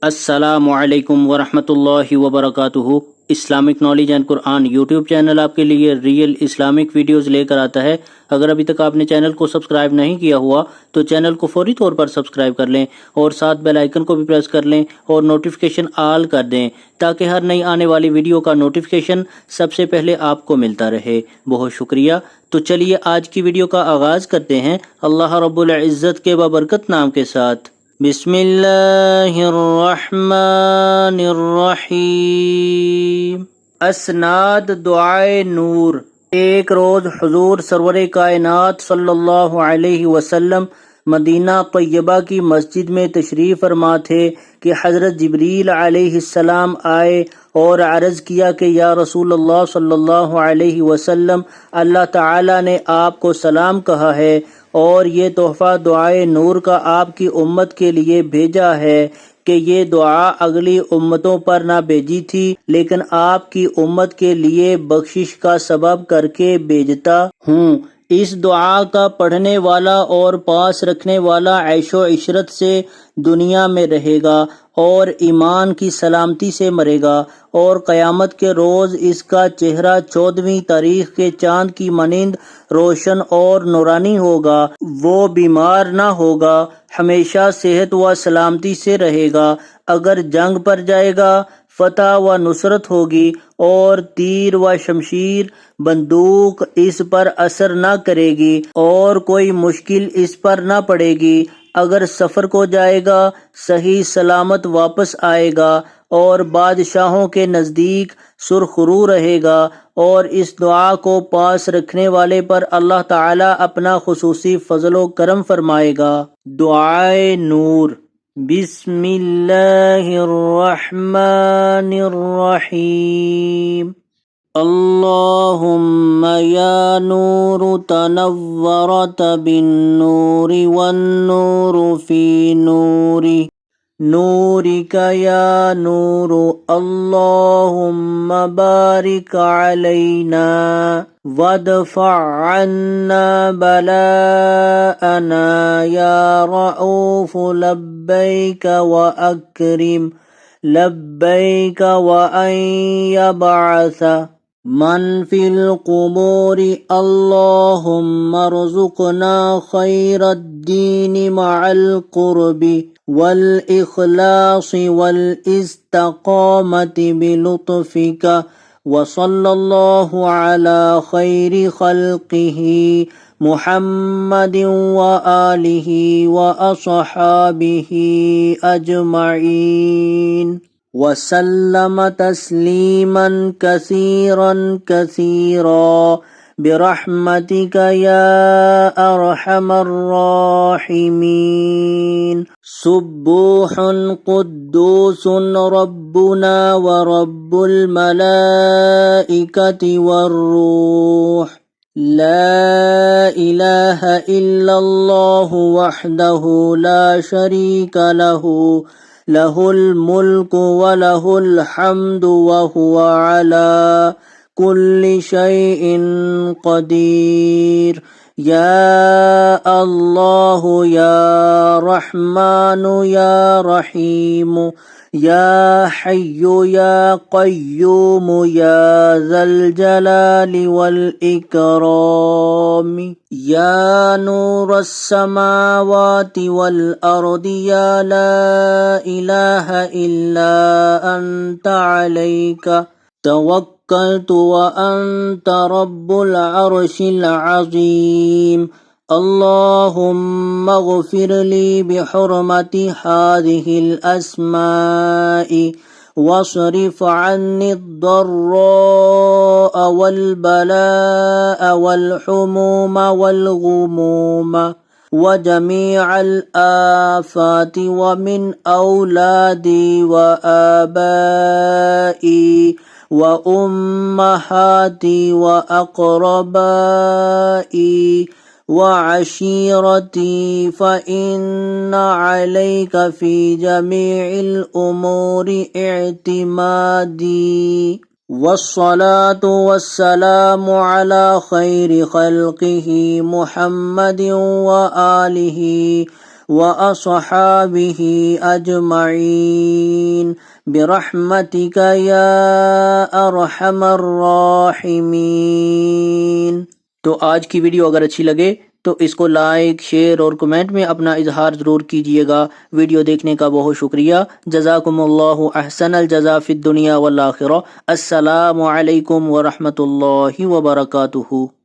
السلام علیکم ورحمۃ اللہ وبرکاتہ۔ Islamic knowledge and Quran YouTube channel آپ کے لیے ریئل اسلامک ویڈیوز لے کر آتا ہے۔ اگر ابھی تک آپ نے چینل کو سبسکرائب نہیں کیا ہوا تو چینل کو فوری طور پر سبسکرائب کر لیں اور ساتھ بیل آئیکن کو بھی پریس کر لیں اور نوٹیفیکیشن آل کر دیں تاکہ ہر نئی آنے والی ویڈیو کا نوٹیفیکیشن سب سے پہلے آپ کو ملتا رہے۔ بہت شکریہ۔ تو چلیے آج کی ویڈیو کا آغاز کرتے ہیں اللہ رب العزت کے بابرکت نام کے ساتھ۔ بسم اللہ الرحمن الرحیم۔ اسناد دعائے نور۔ ایک روز حضور سرور کائنات صلی اللہ علیہ وسلم مدینہ طیبہ کی مسجد میں تشریف فرما تھے کہ حضرت جبریل علیہ السلام آئے اور عرض کیا کہ یا رسول اللہ صلی اللہ علیہ وسلم، اللہ تعالیٰ نے آپ کو سلام کہا ہے اور یہ تحفہ دعائے نور کا آپ کی امت کے لیے بھیجا ہے کہ یہ دعا اگلی امتوں پر نہ بھیجی تھی لیکن آپ کی امت کے لیے بخشش کا سبب کر کے بھیجتا ہوں۔ اس دعا کا پڑھنے والا اور پاس رکھنے والا عیش و عشرت سے دنیا میں رہے گا اور ایمان کی سلامتی سے مرے گا، اور قیامت کے روز اس کا چہرہ 14ویں تاریخ کے چاند کی مانند روشن اور نورانی ہوگا، وہ بیمار نہ ہوگا، ہمیشہ صحت و سلامتی سے رہے گا، اگر جنگ پر جائے گا فتح و نصرت ہوگی، اور تیر و شمشیر بندوق اس پر اثر نہ کرے گی اور کوئی مشکل اس پر نہ پڑے گی، اگر سفر کو جائے گا صحیح سلامت واپس آئے گا اور بادشاہوں کے نزدیک سرخرو رہے گا، اور اس دعا کو پاس رکھنے والے پر اللہ تعالی اپنا خصوصی فضل و کرم فرمائے گا۔ دعائے نور۔ بسم اللہ الرحمن الرحیم۔ اللہم یا نور تنورت بالنور والنور فی نوری نورک یا نور، اللہم بارک علینا وادفع عنا بلاءنا یا رؤوف لبیک واکرم لبیک وان یبعث من فی القبور، اللہم ارزقنا خیر الدین مع القرب والاخلاص والاستقامت بلطفک، وصلی اللہ علی خیر خلقہ محمد وآلہ واصحابہ اجمعین، وسلم تسلیما کثیرا کثیرا برحمتک یا ارحم الراحمین۔ سبوح قدوس ربنا ورب الملائکۃ والروح، لا الہ الا اللہ وحدہ لا شریک لہ، لہ الملک ولہ الحمد وہو علی کل شیء قدیر۔ یا اللہ یا رحمن یا رحیم یا حی یا قیوم یا ذا الجلال والاکرام، یا نور السماوات والارض، یا لا الہ الا انت علیک توکلت وانت رب العرش العظیم، اللہم اغفر لی بحرمت هذه الاسماء واصرف عني الضراء والبلاء والحموم والغموم وجميع الآفات ومن أولادي وآبائي وأمهاتي وأقربائي وعشيرتي، فإن عليك في جميع الأمور اعتمادي، والصلاة والسلام على خير خلقه محمد وآله وأصحابه أجمعين برحمتك يا أرحم الراحمين۔ تو آج کی ویڈیو اگر اچھی لگے تو اس کو لائک، شیئر اور کمنٹ میں اپنا اظہار ضرور کیجیے گا۔ ویڈیو دیکھنے کا بہت شکریہ۔ جزاکم اللہ احسن الجزا فی الدنیا والآخرہ۔ السلام علیکم ورحمۃ اللہ وبرکاتہ۔